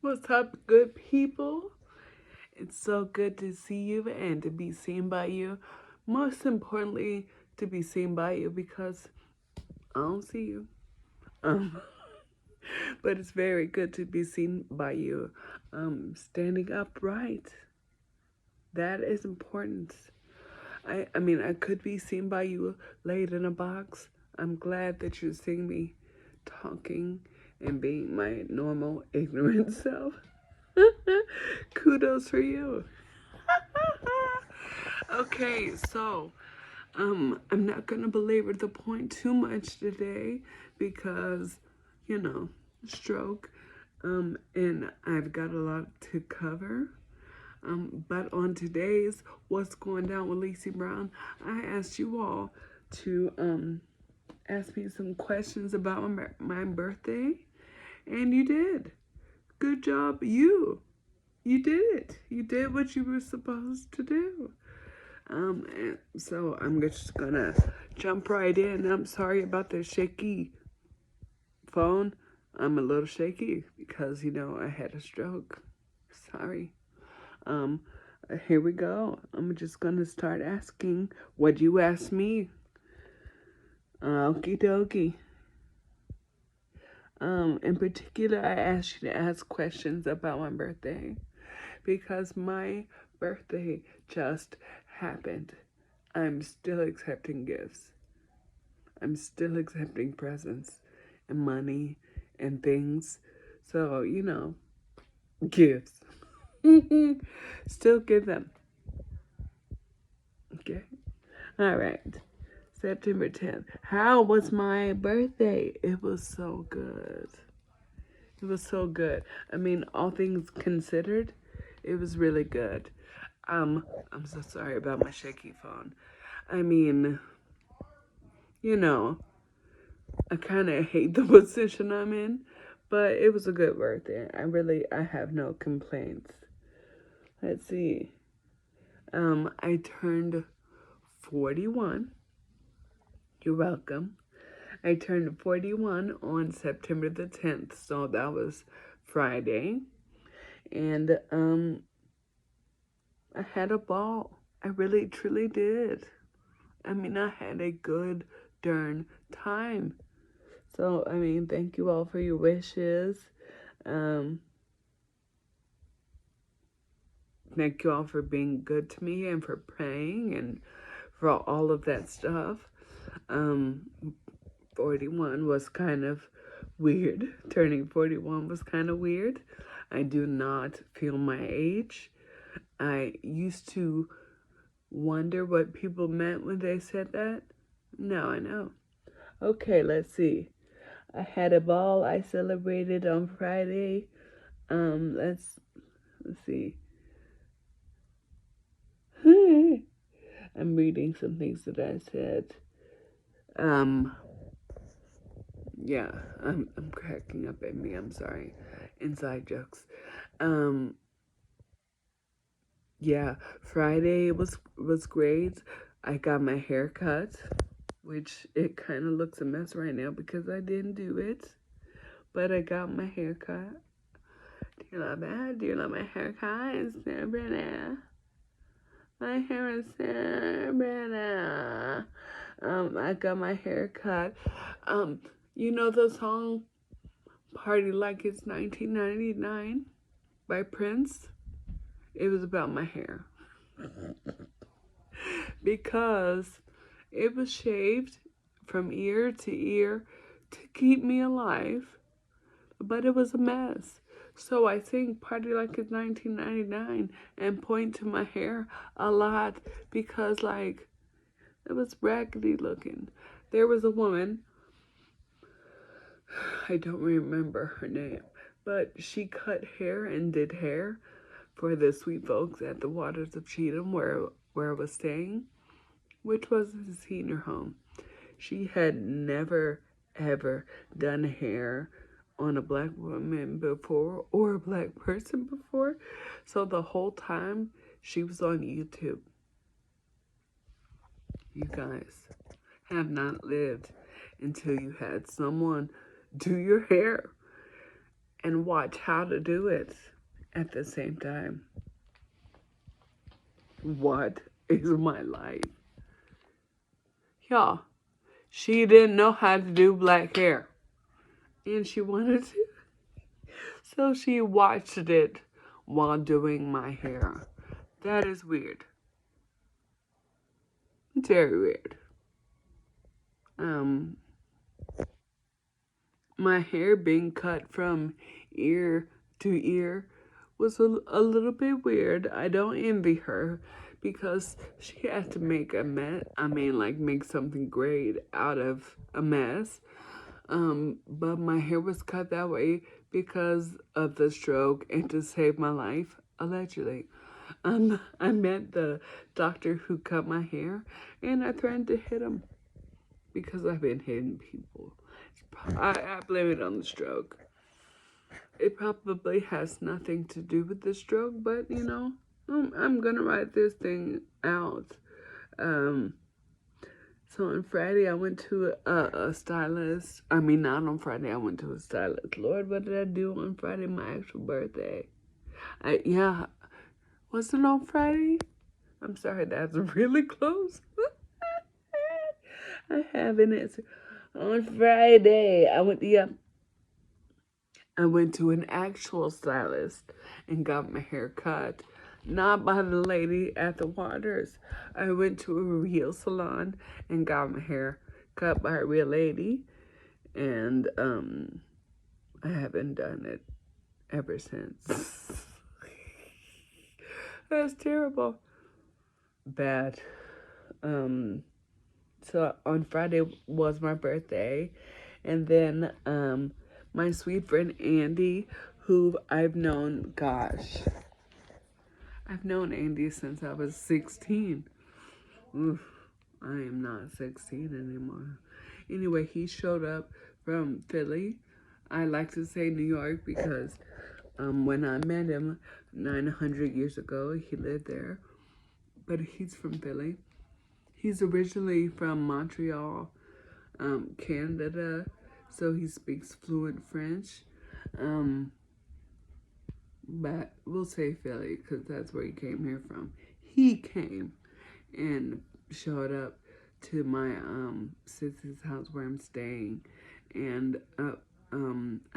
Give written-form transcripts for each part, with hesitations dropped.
What's up, good people? It's so good to see you and to be seen by you. Most importantly, to be seen by you because I don't see you. Um, but it's very good to be seen by you. Standing upright. That is important. I mean, I could be seen by you laid in a box. I'm glad that you're seeing me talking and being my normal, ignorant self. Kudos for you. Okay, so I'm not gonna belabor the point too much today because, you know, stroke. And I've got a lot to cover. But on today's What's Going Down with Lici Brown, I asked you all to ask me some questions about my birthday, and you did. Good job, you. You did it. You did what you were supposed to do. And so I'm just gonna jump right in. I'm sorry about the shaky phone. I'm a little shaky because I had a stroke. Sorry. Um, Here we go. I'm just gonna start asking what you asked me. Okie dokie. In particular, I asked you to ask questions about my birthday because my birthday just happened. I'm still accepting gifts. I'm still accepting presents and money and things. So, gifts. Still give them. Okay? All right. September 10th. How was my birthday? It was so good. It was so good. I mean, all things considered, it was really good. I'm so sorry about my shaky phone. I mean, you know, I kind of hate the position I'm in, but it was a good birthday. I have no complaints. Let's see. I turned 41. You're welcome. I turned 41 on September the 10th, so that was Friday. And I had a ball. I really truly did. I mean, I had a good darn time. So, I mean, thank you all for your wishes. Um, Thank you all for being good to me and for praying and for all of that stuff. Um, 41 was kind of weird. Turning 41 was kind of weird. I do not feel my age. I used to wonder what people meant when they said that. Now I know. Okay, let's see. I had a ball. I celebrated on Friday. Let's see. I'm reading some things that I said. Um, yeah, I'm cracking up at me. I'm sorry. Inside jokes. Um, yeah, Friday was great. I got my hair cut, which it kind of looks a mess right now because I didn't do it, but I got my hair cut. Do you love that? Do you love my haircut? It's so pretty. My hair is so pretty. I got my hair cut. You know the song "Party Like It's 1999" by Prince? It was about my hair because it was shaved from ear to ear to keep me alive, but it was a mess. So I sing Party Like It's 1999 and point to my hair a lot because, like, it was raggedy looking. There was a woman, I don't remember her name, but she cut hair and did hair for the sweet folks at the Waters of Cheatham where I was staying, which was a senior home. She had never, ever done hair on a black woman before or a black person before. So the whole time she was on YouTube. You guys have not lived until you had someone do your hair. and watch how to do it at the same time. What is my life? Y'all, she didn't know how to do black hair. And she wanted to. So she watched it while doing my hair. That is weird. Very weird. My hair being cut from ear to ear was a little bit weird. I don't envy her because she had to make a mess. I mean, like, make something great out of a mess. But my hair was cut that way because of the stroke and to save my life, allegedly. I met the doctor who cut my hair and I threatened to hit him because I've been hitting people. I blame it on the stroke. It probably has nothing to do with the stroke, but you know, I'm gonna write this thing out. So on Friday I went to a stylist. I mean, not on Friday. I went to a stylist. Lord, what did I do on Friday? My actual birthday. Yeah, was it on Friday? I'm sorry, that's really close. I have an answer. On Friday, I went to an actual stylist and got my hair cut. Not by the lady at the Waters. I went to a real salon and got my hair cut by a real lady. And I haven't done it ever since. That's terrible. Bad. So on Friday was my birthday. And then my sweet friend Andy, who I've known, I've known Andy since I was 16. Oof, I am not 16 anymore. Anyway, he showed up from Philly. I like to say New York because when I met him 900 years ago, he lived there. But he's from Philly. He's originally from Montreal, Canada, so he speaks fluent French. But we'll say Philly because that's where he came here from. He came and showed up to my sister's house where I'm staying, and I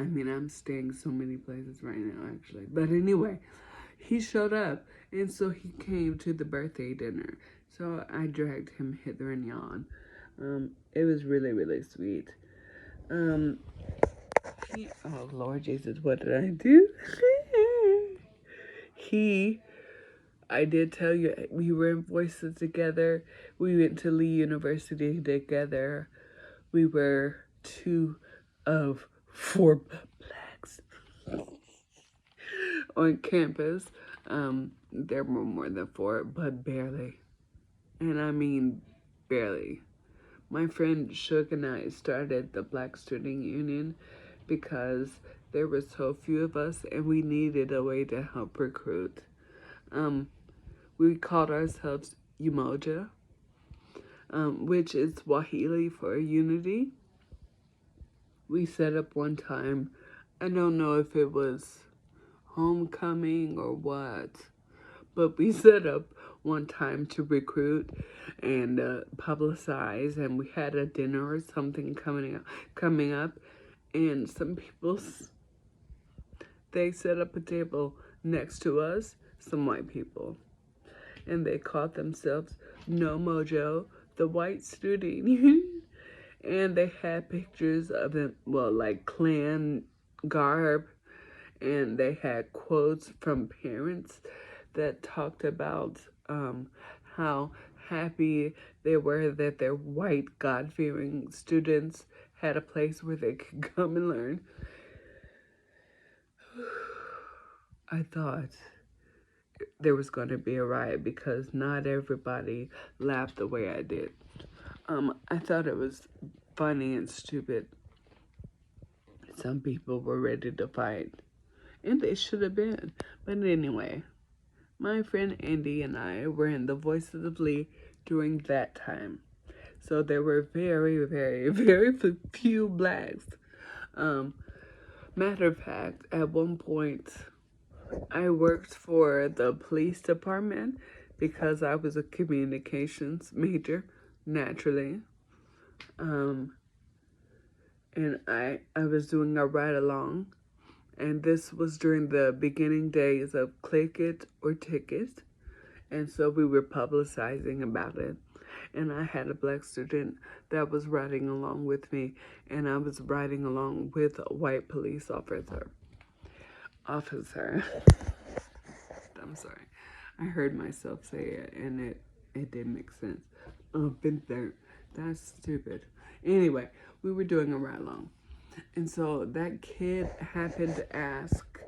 mean, I'm staying so many places right now actually. But anyway, he showed up, and so he came to the birthday dinner. So I dragged him hither and yon. It was really, really sweet. Oh Lord Jesus, what did I do? I did tell you, we were in Voices together. We went to Lee University together. We were 2 of 4 blacks on campus. There were more than 4, but barely. And I mean barely. My friend Shook and I started the Black Student Union because there were so few of us and we needed a way to help recruit. We called ourselves Umoja, which is Swahili for unity. We set up one time, I don't know if it was homecoming or what, but we set up one time to recruit and publicize, and we had a dinner or something coming up, and some people, they set up a table next to us, some white people, and they called themselves No Mojo, the White Student Union, and they had pictures of them, well, like Klan garb, and they had quotes from parents that talked about how happy they were that their white, God-fearing students had a place where they could come and learn. I thought there was going to be a riot because not everybody laughed the way I did. I thought it was funny and stupid. Some people were ready to fight, and they should have been. But anyway, my friend Andy and I were in the Voices of Lee during that time. So there were very, very, very few blacks. Matter of fact, at one point, I worked for the police department because I was a communications major, naturally. Um, and I was doing a ride along, and this was during the beginning days of Click It or Ticket, and so we were publicizing about it. And I had a black student that was riding along with me, and I was riding along with a white police officer. I'm sorry. I heard myself say it, and it didn't make sense. Been there. That's stupid. Anyway, we were doing a ride along. And so that kid happened to ask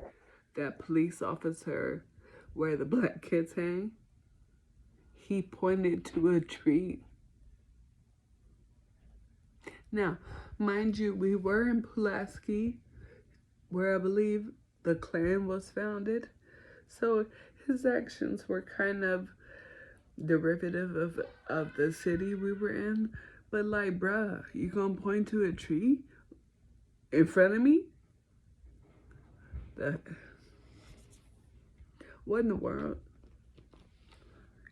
that police officer where the black kids hang. He pointed to a tree. Now, mind you, we were in Pulaski, where I believe the Klan was founded. So his actions were kind of derivative of the city we were in. But like, bruh, you gonna point to a tree in front of me? What in the world?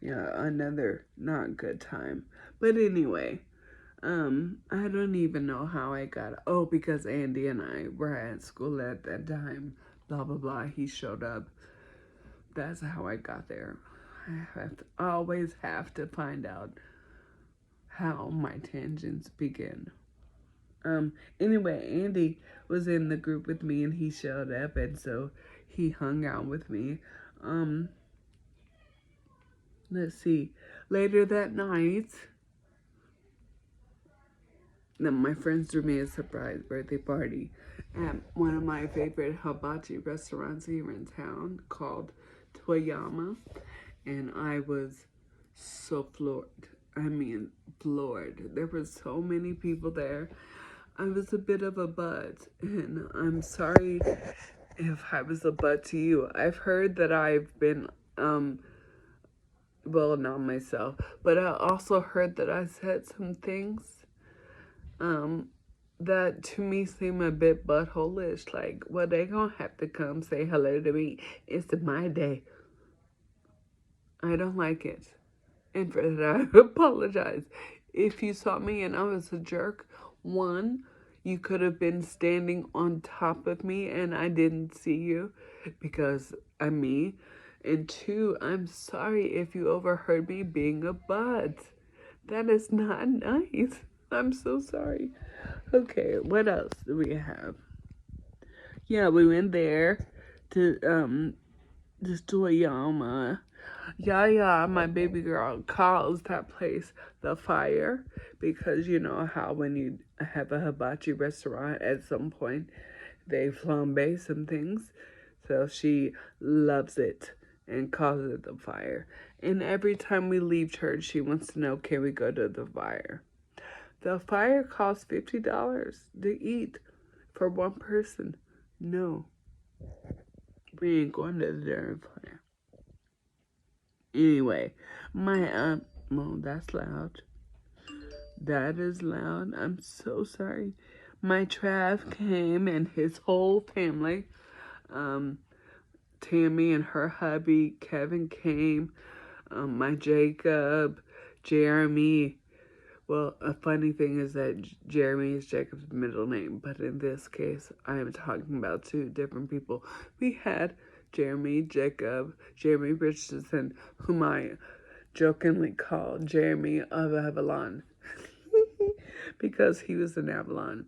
Yeah, another not good time. But anyway, I don't even know how I got. Oh, because Andy and I were at school at that time. Blah blah blah. He showed up. That's how I got there. I always have to find out how my tangents begin. Anyway, Andy was in the group with me and he showed up, and so he hung out with me. Let's see. Later that night, my friends threw me a surprise birthday party at one of my favorite hibachi restaurants here in town called Toyama, and I was so floored. I mean, floored. There were so many people there. I was a bit of a butt, and I'm sorry if I was a butt to you. I've heard that I've been, well, not myself, but I also heard that I said some things, that to me seem a bit butthole-ish. Like, well, they gonna have to come say hello to me. It's my day. I don't like it. And for that, I apologize. If you saw me and I was a jerk, one, you could have been standing on top of me and I didn't see you because I'm me. And two, I'm sorry if you overheard me being a butt. That is not nice. I'm so sorry. Okay, what else do we have? Yeah, we went there to just do a Yama. Yeah, my baby girl calls that place the Fire because you know how when you have a hibachi restaurant at some point they flambe some things. So she loves it and calls it the Fire. And every time we leave church, she wants to know, can we go to the Fire? The Fire costs $50 to eat for one person. No, we ain't going to the Dairy Fire. Anyway, my well, that's loud. That is loud. I'm so sorry. My Trav came and his whole family. Tammy and her hubby, Kevin came. My Jacob, Jeremy. Well, a funny thing is that Jeremy is Jacob's middle name, but in this case, I am talking about two different people. We had Jeremy Richardson, whom I jokingly called Jeremy of Avalon, because he was in Avalon.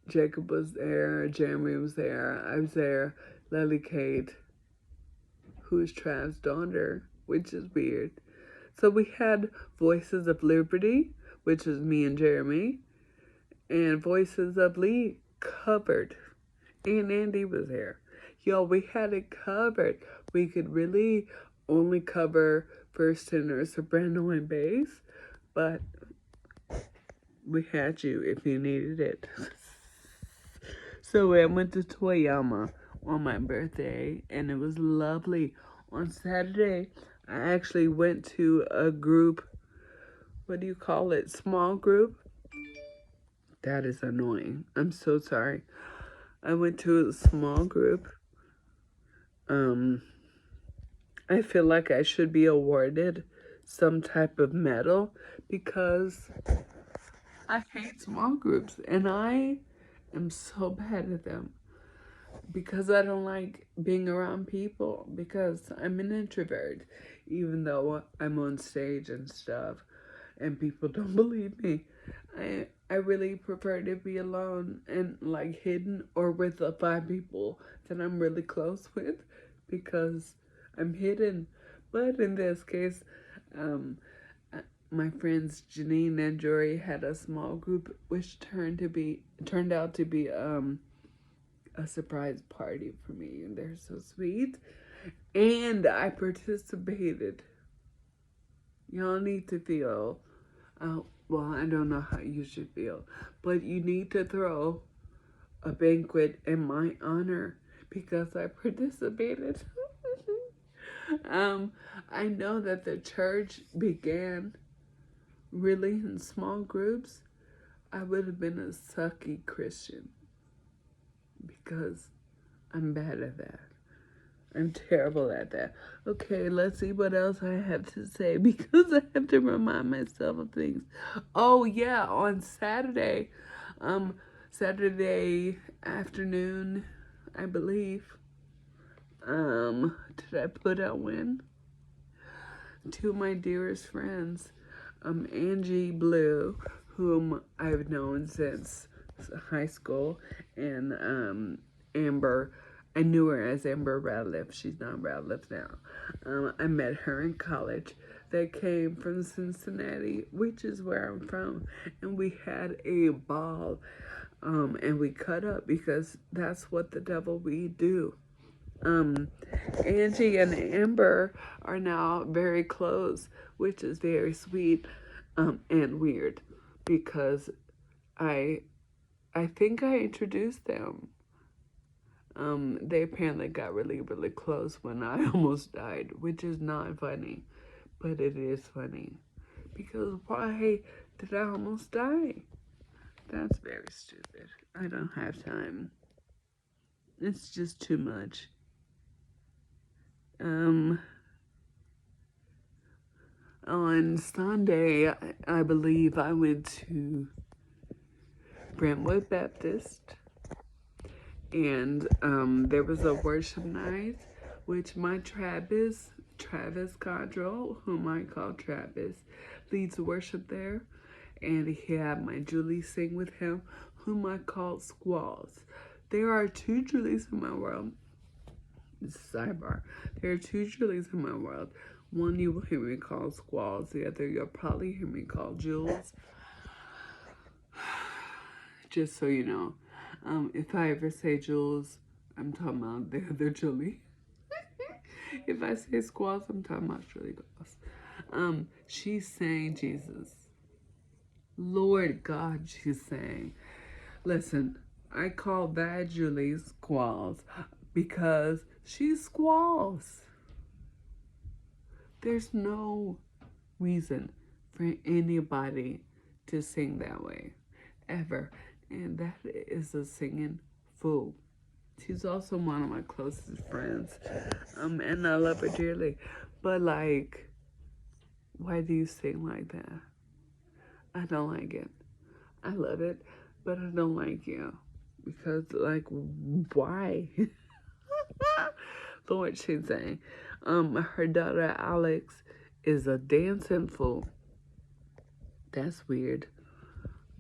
Jacob was there, Jeremy was there, I was there, Lily Kate, who is Trav's daughter, which is weird. So we had Voices of Liberty, which is me and Jeremy, and Voices of Lee covered. And Andy was there. Yo, we had it covered. We could really only cover first tenor, soprano, and bass, but we had you if you needed it. So I went to Toyama on my birthday, and it was lovely. On Saturday, I actually went to a group, what do you call it, small group That is annoying. I'm so sorry. I went to a small group. Um, I feel like I should be awarded some type of medal because I hate small groups and I am so bad at them because I don't like being around people because I'm an introvert, even though I'm on stage and stuff and people don't believe me. I really prefer to be alone and like hidden or with the 5 people that I'm really close with because I'm hidden. But in this case, um, my friends Janine and Jory had a small group which turned out to be a surprise party for me, and they're so sweet. And I participated. Y'all need to feel, well, I don't know how you should feel, but you need to throw a banquet in my honor because I participated. um, I know that the church began really in small groups. I would have been a sucky Christian because I'm bad at that. I'm terrible at that. Okay, let's see what else I have to say because I have to remind myself of things. Oh yeah, on Saturday afternoon, I believe. Did I put out when? Two of my dearest friends, Angie Blue, whom I've known since high school, and Amber. I knew her as Amber Radcliffe. She's not Radcliffe now. I met her in college. They came from Cincinnati, which is where I'm from, and we had a ball. And we cut up because that's what the devil we do. Angie and Amber are now very close, which is very sweet, and weird because I I think I introduced them. They apparently got really, really close when I almost died, which is not funny, but it is funny because why did I almost die? That's very stupid. I don't have time. It's just too much. Um, on Sunday, I believe I went to Brentwood Baptist, and there was a worship night, which my Travis Codrell, whom I call Travis, leads worship there, and he had my Julie sing with him, whom I call Squalls. There are two Julies in my world. Sidebar. There are two Julies in my world. One you will hear me call Squalls. The other you'll probably hear me call Jules. Just so you know. If I ever say Jules, I'm talking about the other Julie. If I say Squalls, I'm talking about Julie Gloss. She's saying Jesus. Lord God, she's saying. Listen, I call that Julie Squalls because she squalls. There's no reason for anybody to sing that way, ever. And that is a singing fool. She's also one of my closest friends, and I love her dearly. But like, why do you sing like that? I don't like it. I love it, but I don't like you because, like, why? Lord, she's saying, her daughter Alex is a dancing fool. That's weird.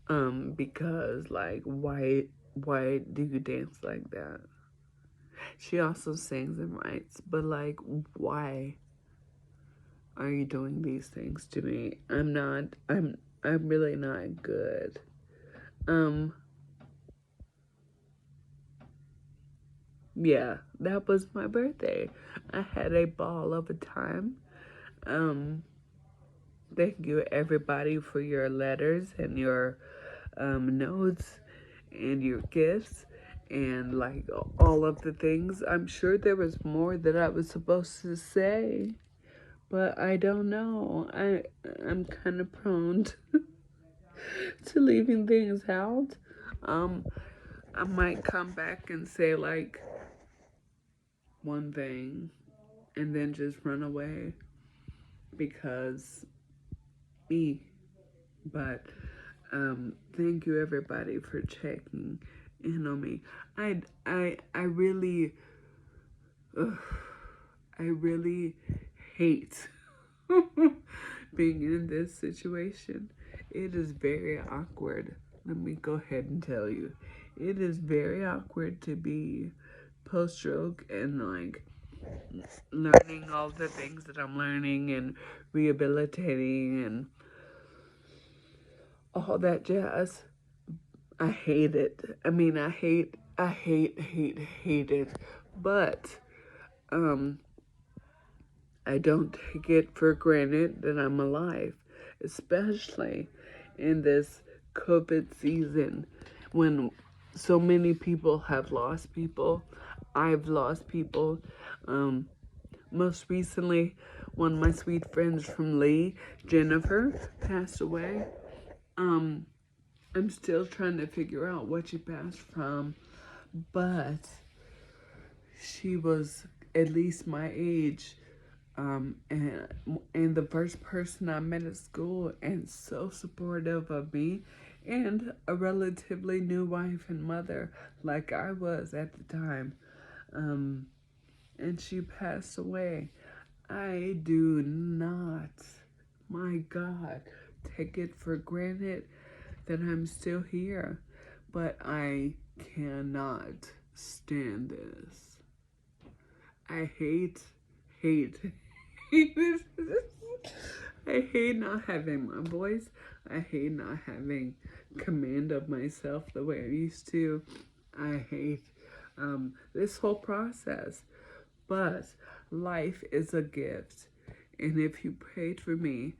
Because like, why do you dance like that? She also sings and writes, but like, why are you doing these things to me? I'm really not good. Yeah, that was my birthday. I had a ball of a time. Thank you everybody for your letters and your notes and your gifts and like all of the things. I'm sure there was more that I was supposed to say, but I don't know. I'm kind of prone to to leaving things out. I might come back and say like one thing and then just run away because me. But thank you everybody for checking in on me. I really, ugh, I really hate being in this situation. It is very awkward. Let me go ahead and tell you. It is very awkward to be post-stroke and like learning all the things that I'm learning and rehabilitating and all that jazz. I hate it. I mean, hate it. But, um, I don't take it for granted that I'm alive, especially in this COVID season when so many people have lost people. I've lost people. Um, Most recently, one of my sweet friends from Lee, Jennifer, passed away. Um, I'm still trying to figure out what she passed from, but she was at least my age. And the first person I met at school, and so supportive of me, and a relatively new wife and mother like I was at the time. And she passed away. I do not, my God, take it for granted that I'm still here, but I cannot stand this. I hate, hate, hate this. I hate not having my voice. I hate not having command of myself the way I used to. I hate this whole process. But life is a gift. And if you prayed for me,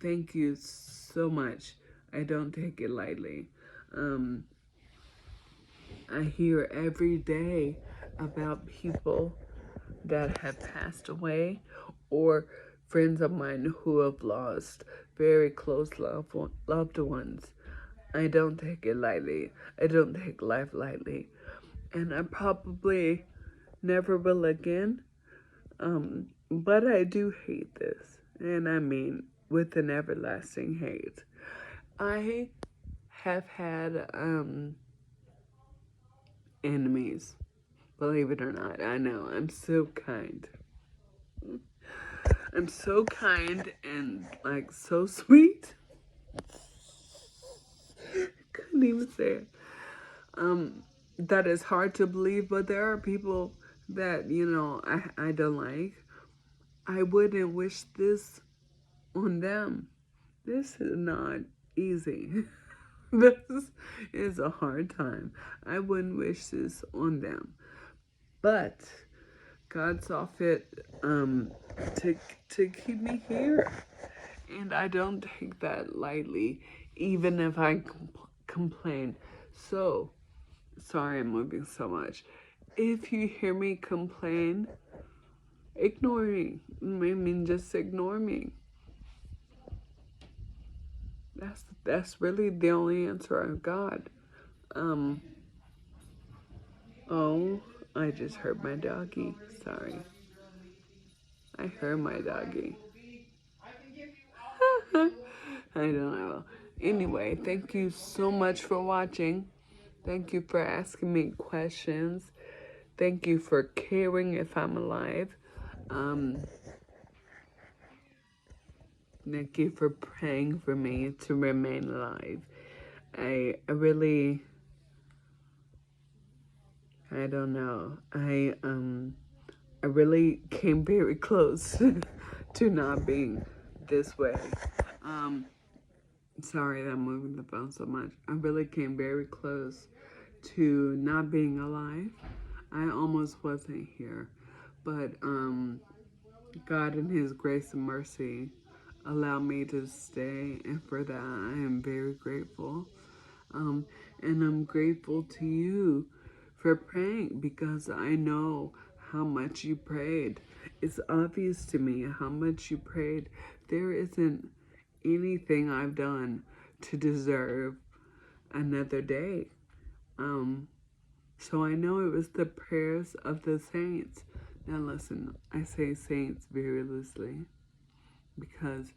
thank you so much. I don't take it lightly. I hear every day about people that have passed away or friends of mine who have lost very close loved ones. I don't take it lightly. I don't take life lightly. And I probably never will again. But I do hate this. And I mean with an everlasting hate. I have had enemies. Believe it or not, I know. I'm so kind. I'm so kind and like so sweet. Couldn't even say it. That is hard to believe, but there are people that, I don't like. I wouldn't wish this on them. This is not easy. This is a hard time. I wouldn't wish this on them. But God saw fit to keep me here. And I don't take that lightly, even if I complain. So, sorry I'm moving so much. If you hear me complain, ignore me. I mean, just ignore me. That's really the only answer I've got. Oh, I just heard my doggy. Sorry. I heard my doggy. I don't know. Anyway, thank you so much for watching. Thank you for asking me questions. Thank you for caring if I'm alive. Thank you for praying for me to remain alive. I don't know. I really came very close to not being this way. Sorry that I'm moving the phone so much. I really came very close to not being alive. I almost wasn't here. But God in his grace and mercy allowed me to stay, and for that I am very grateful. And I'm grateful to you for praying because I know how much you prayed. It's obvious to me how much you prayed. There isn't anything I've done to deserve another day. So I know it was the prayers of the saints. Now listen, I say saints very loosely because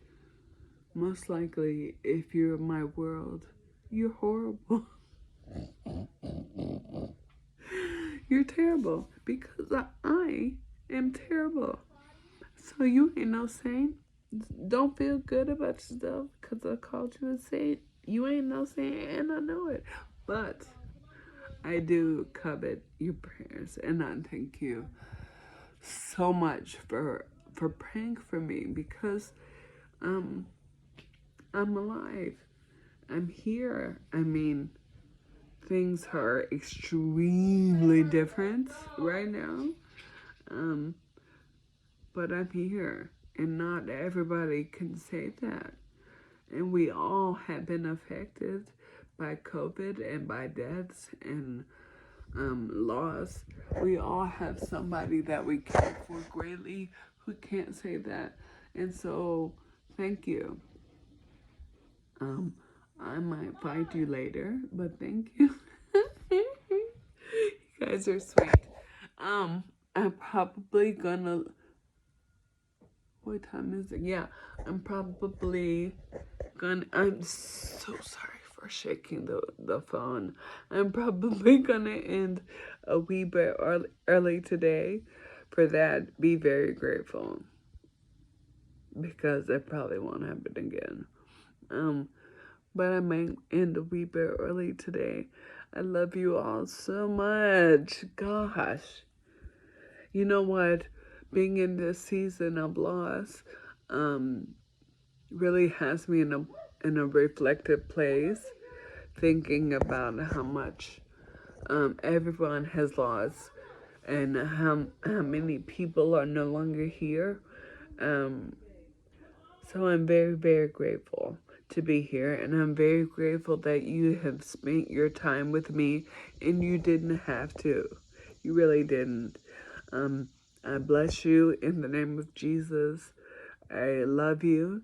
most likely if you're in my world, you're horrible. You're terrible because I am terrible. So you ain't no saint. Don't feel good about yourself because I called you a saint. You ain't no saint and I know it. But I do covet your prayers and I thank you so much for praying for me because I'm alive. I'm here. I mean, things are extremely different right now. But I'm here. And not everybody can say that. And we all have been affected by COVID and by deaths and loss. We all have somebody that we care for greatly who can't say that. And so, thank you. I might fight you later, but thank you. You guys are sweet. I'm probably gonna. What time is it? Yeah, I'm probably gonna. I'm so sorry for shaking the phone. I'm probably gonna end a wee bit early today. For that, be very grateful because it probably won't happen again. But I might end a wee bit early today. I love you all so much. Gosh. You know what? Being in this season of loss really has me in a reflective place, thinking about how much everyone has lost and how many people are no longer here. So I'm very, very grateful to be here, and I'm very grateful that you have spent your time with me, and you didn't have to. You really didn't. I bless you in the name of Jesus. I love you,